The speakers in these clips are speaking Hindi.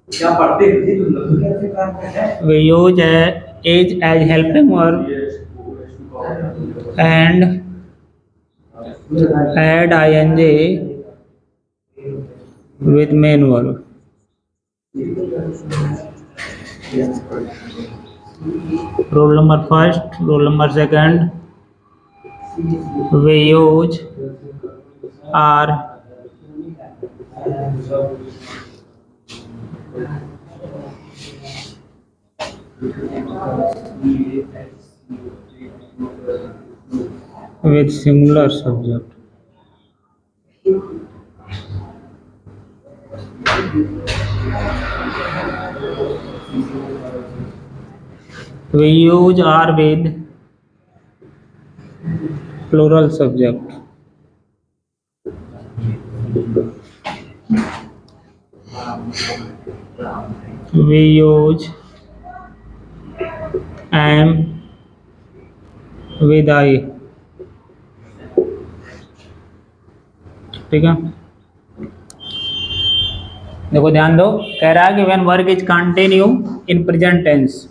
क्या पढ़ते थे तुम लोग? कैसे काम है? We use age as helping verb and add ing with main verb. Rule number first, rule number second, we use are with singular subject. We use are with plural subject. We use am with I. ठीक है, देखो ध्यान दो, कह रहा है कि when work is continue in present tense,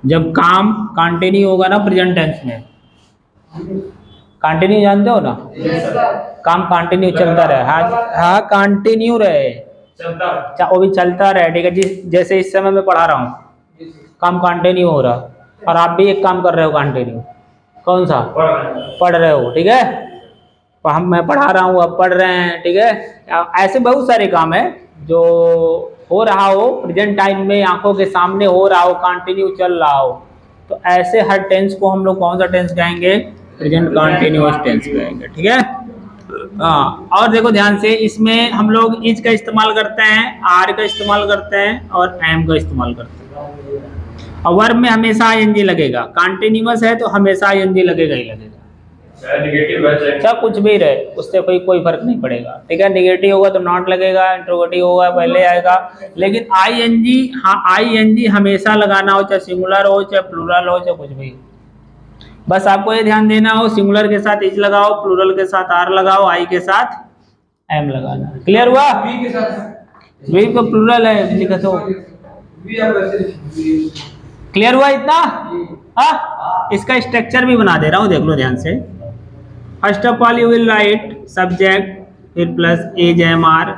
जब काम कंटिन्यू होगा ना प्रेजेंट टेंस में, कंटिन्यू जानते हो ना, काम कंटिन्यू चलता रहे, हाँ कंटिन्यू रहे, वो भी चलता रहे, ठीक है। जैसे इस समय मैं पढ़ा रहा हूँ, काम कंटिन्यू हो रहा, और आप भी एक काम कर रहे हो कंटिन्यू, कौन सा? पढ़ रहे हो, ठीक है। मैं पढ़ा रहा हूँ, आप पढ़ रहे हैं, ठीक है। ऐसे बहुत सारे काम है जो हो रहा हो प्रेजेंट टाइम में, आंखों के सामने हो रहा हो, कंटिन्यू चल रहा हो, तो ऐसे हर टेंस को हम लोग कौन सा टेंस कहेंगे? प्रेजेंट कंटिन्यूअस टेंस कहेंगे, ठीक है। हाँ, और देखो ध्यान से, इसमें हम लोग इज का इस्तेमाल करते हैं, आर का इस्तेमाल करते हैं और एम का इस्तेमाल करते हैं। और वर्ब में हमेशा आईएनजी लगेगा, कंटिन्यूअस है तो हमेशा आईएनजी लगेगा ही लगेगा, चाहे कुछ भी रहे, उससे कोई फर्क नहीं पड़ेगा, ठीक है। नेगेटिव होगा तो नॉट लगेगा, इंट्रोगेटिव होगा पहले आएगा, लेकिन आईएनजी, हाँ आईएनजी हमेशा लगाना हो, चाहे सिंगुलर हो चाहे प्लूरल हो चाहे कुछ भी। बस आपको ये ध्यान देना हो, सिंगुलर के साथ इज लगाओ, प्लूरल के साथ आर लगाओ, आई के साथ एम लगाना। क्लियर हुआ? वी के साथ, वी तो प्लूरल है, लिखा तो क्लियर हुआ इतना? हाँ, इसका स्ट्रक्चर भी बना दे रहा हूँ, देख लो ध्यान से। First of all you will write subject, फिर plus is am are,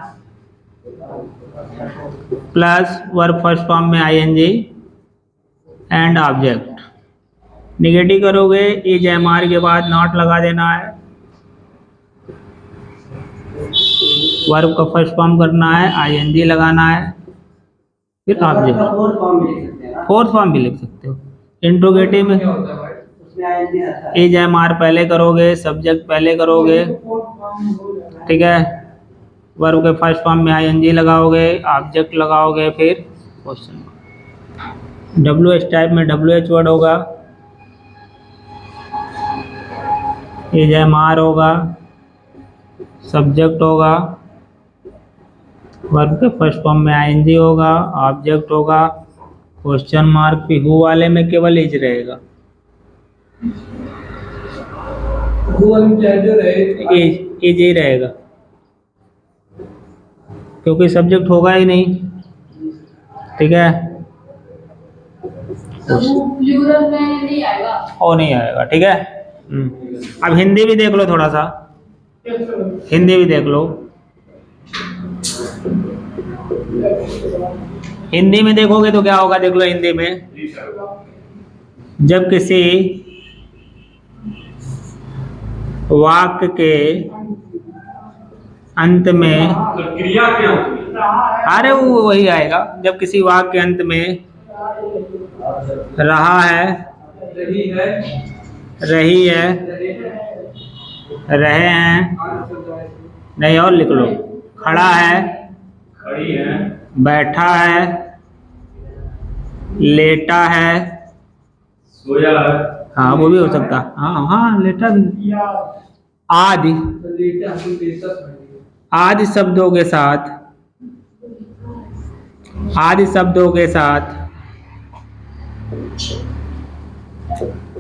plus verb first form में आईएनजी एंड ऑब्जेक्ट। निगेटिव करोगे, एज एम आर के बाद नॉट लगा देना है, वर्ब का फर्स्ट फॉर्म करना है, आईएनजी लगाना है, फिर ऑब्जेक्ट। फोर्थ फॉर्म भी लिख सकते हो। इंट्रोगेटिव में एज एम आर पहले करोगे, सब्जेक्ट पहले करोगे, ठीक है। वर्ब के फर्स्ट फॉर्म में आईएनजी लगाओगे, ऑब्जेक्ट लगाओगे, फिर क्वेश्चन। डब्ल्यू एच टाइप में डब्ल्यू एच वर्ड होगा, एज एम आर होगा, सब्जेक्ट होगा, वर्ब के फर्स्ट फॉर्म में आईएनजी होगा, ऑब्जेक्ट होगा, क्वेश्चन मार्क। भी हु वाले में केवल एज रहेगा, एज ही रहेगा, क्योंकि सब्जेक्ट होगा ही नहीं, ठीक है। प्लूरल में नहीं आएगा, और नहीं आएगा, ठीक है। अब हिंदी भी देख लो थोड़ा सा, हिंदी भी देख लो। हिंदी में देखोगे तो क्या होगा, देख लो हिंदी में, जब किसी वाक्य के अंत में, क्रिया क्या होती है? अरे वो वही आएगा, जब किसी वाक्य के अंत में रहा है, रही है, रही है, रहे हैं, नहीं और लिख लो, खड़ा है, खड़ी है, बैठा है, लेटा है, सोया है, हाँ वो भी हो सकता, हाँ हाँ लेटा भी, आदि, आदि शब्दों के साथ, आदि शब्दों के साथ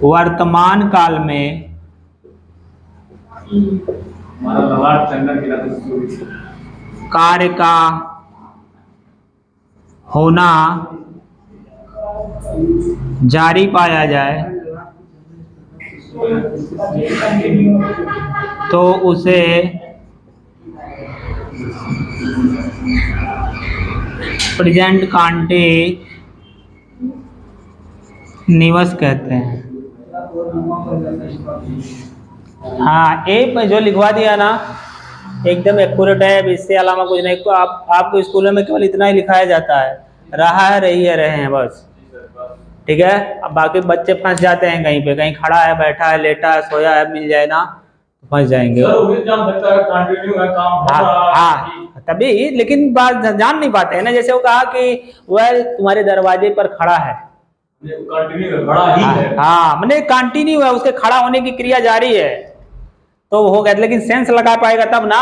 वर्तमान काल में कार्य का होना जारी पाया जाए तो उसे प्रेजेंट कंटिन्यूअस कहते हैं। हाँ, ए जो लिखवा दिया ना एकदम एक्यूरेट है। अब इससे अलावा कुछ नहीं। आपको स्कूलों में केवल इतना ही लिखाया जाता है, रहा है, रही है, रहे हैं, बस। ठीक है। अब बाकी बच्चे फंस जाते हैं कहीं पे, कहीं खड़ा है, बैठा है, लेटा है, सोया है, मिल जाए ना तो फंस जाएंगे। हाँ, तभी। लेकिन बात जान नहीं पाते हैं ना। जैसे वो कहा कि वह तुम्हारे दरवाजे पर खड़ा है, खड़ा ही है। हाँ, मैंने कंटिन्यू है, उसके खड़ा होने की क्रिया जारी है तो हो गया। लेकिन सेंस लगा पाएगा तब ना।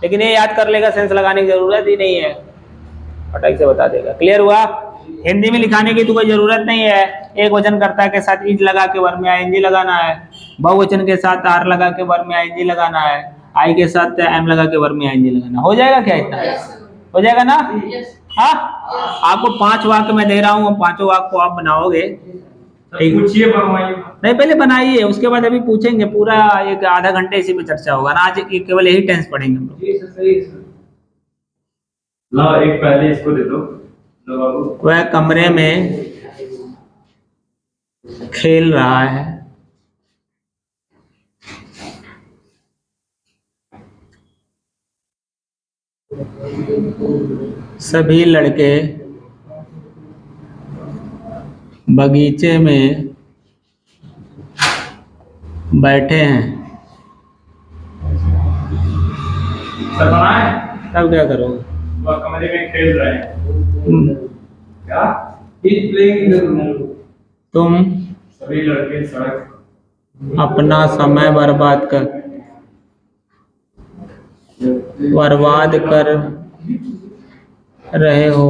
लेकिन ये याद कर लेगा, सेंस लगाने की जरूरत ही नहीं है, फटाक से बता देगा। क्लियर हुआ? हिंदी में लिखाने की तो कोई जरूरत नहीं है। एक वचन कर्ता के साथ इज लगा के वर्ब में आईएनजी लगाना है, बहुवचन के साथ आर लगा के वर्ब में आईएनजी लगाना है, आई के साथ एम लगा के वर्ब में आईएनजी लगाना। हो जाएगा क्या? इतना हो जाएगा ना? हाँ, आपको 5 वाक्य मैं दे रहा हूँ, 5 वाक्य को आप बनाओगे। पूछिए, नहीं, पहले बनाइए, उसके बाद अभी पूछेंगे। पूरा एक आधा घंटे इसी पे चर्चा होगा ना। आज केवल यही टेंस पढ़ेंगे हम लोग। ला, एक पहले इसको दे दो। लो बाबू। वह कमरे में खेल रहा है, सभी लड़के बगीचे में बैठे हैं। सर बनाए? तब क्या करोगे? वह कमरे में खेल रहे हैं। क्या? He's playing in the room. तुम सभी लड़के सड़क अपना समय बर्बाद कर रहे हो।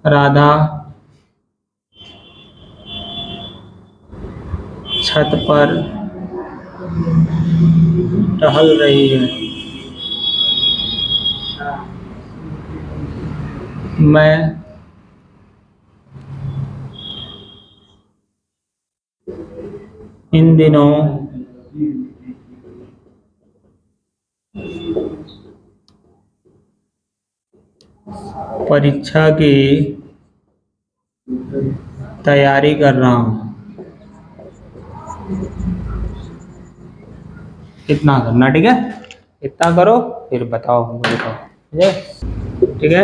राधा छत पर टहल रही है। मैं इन दिनों परीक्षा की तैयारी कर रहा हूँ। इतना करना, ठीक है? इतना करो, फिर बताओ हमको, बताओ। ठीक है?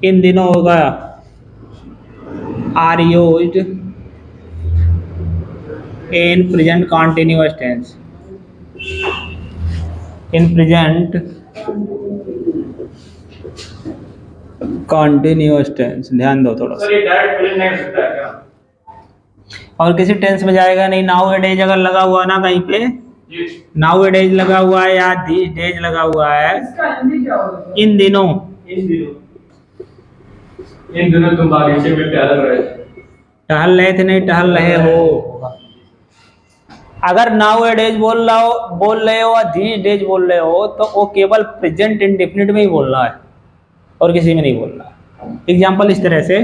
इन दिनों होगा are used in present continuous tense. In present continuous tense. ध्यान दो थोड़ा सा। सर, ये डायरेक्ट प्रेजेंट नहीं हो सकता है क्या? और किसी टेंस में जाएगा नहीं। नाउ ए डेज अगर लगा हुआ ना कहीं पे, नाउ ए डेज लगा हुआ है या दिस डेज लगा हुआ है, इन दिनों, इन दिनों तुम बागीचे में टहल रहे थे। टहल रहे थे नहीं, टहल रहे हो। अगर नाउ ए डेज बोल रहे हो और दिस डेज बोल रहे हो तो वो केवल प्रेजेंट इंडेफिनिट में ही बोलना है और किसी में नहीं बोलना। एग्जाम्पल इस तरह से,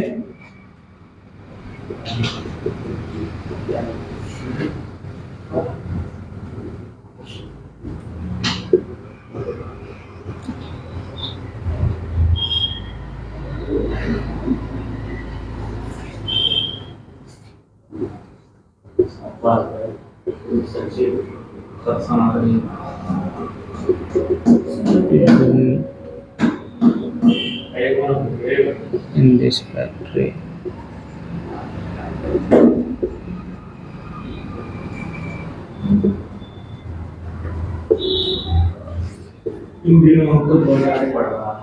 in this factory इन दिनों हमको बहुत ज्यादा पड़ रहा है।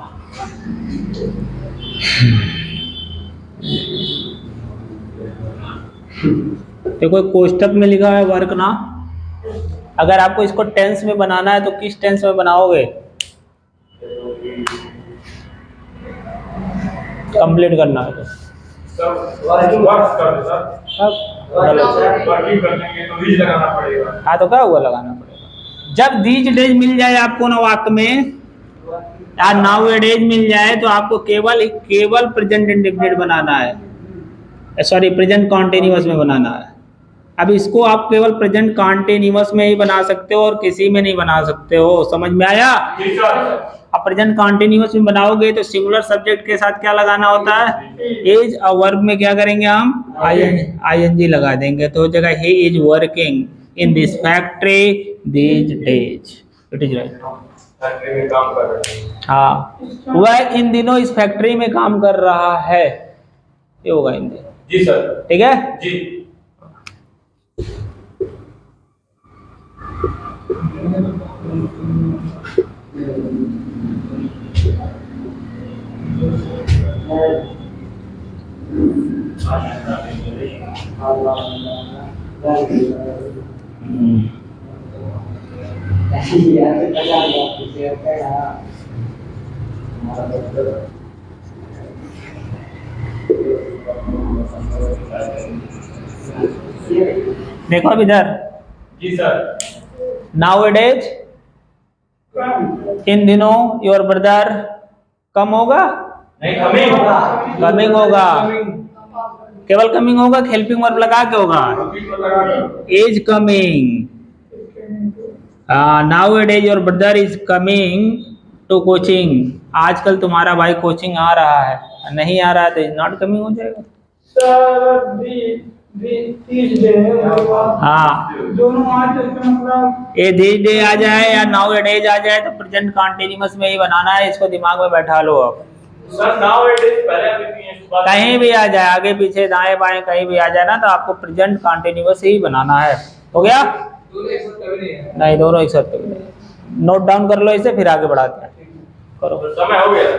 देखो कोष्टक में लिखा है वर्क ना। अगर आपको इसको टेंस में बनाना है तो किस टेंस में बनाओगे? कंप्लीट करना है तो हाँ, तो क्या हुआ लगाना पड़ेगा। जब दीज डेज मिल जाए आपको ना वाक्य में या नाउ ए डेज मिल जाए तो आपको केवल केवल प्रेजेंट इंडेफिनिट बनाना है, सॉरी प्रेजेंट कॉन्टिन्यूअस में बनाना है। अब इसको आप केवल प्रेजेंट कॉन्टिन्यूअस में ही बना सकते हो और किसी में नहीं बना सकते हो, समझ में आया? जी सर। अब प्रेजेंट कॉन्टिन्यूअस में बनाओगे तो सिंगुलर सब्जेक्ट के साथ क्या लगाना होता है? इज। और वर्ब में क्या करेंगे हम? आईएनजी लगा देंगे तो हो जाएगा he is working in this factory these days. It is right. Factory में काम कर रहे हैं। हाँ, वह इन दिनों इस फैक्ट्री में काम कर रहा है, ये होगा हिंदी। जी सर। ठीक है जी। देखो अब इधर, जी सर। नाउअडेज इन दिनों योर ब्रदर कम होगा, नहीं कमिंग होगा। कमिंग होगा, केवल कमिंग होगा, हेल्पिंग वर्ब लगा के होगा, is coming. Nowadays your brother is coming to coaching. आजकल तुम्हारा भाई कोचिंग आ रहा है, नहीं आ रहा है तो इज नॉट कमिंग हो जाएगा। हाँ, दोनों आज मतलब ये दिस डे आ जाए या नाउअडेज आ जाए तो प्रेजेंट कॉन्टिन्यूअस में ही बनाना है, इसको दिमाग में बैठा लो। अब सर नाउ इट इज पहले अभी भी है, इसके बाद कहीं भी आ जाए, आगे पीछे दाएं बाएं कहीं भी आ जाए ना, तो आपको प्रेजेंट कॉन्टिन्यूअस ही बनाना है। हो गया? नहीं, दोनों एक साथ कभी नहीं। नोट डाउन कर लो इसे, फिर आगे बढ़ाते हैं। करो। समय हो गया।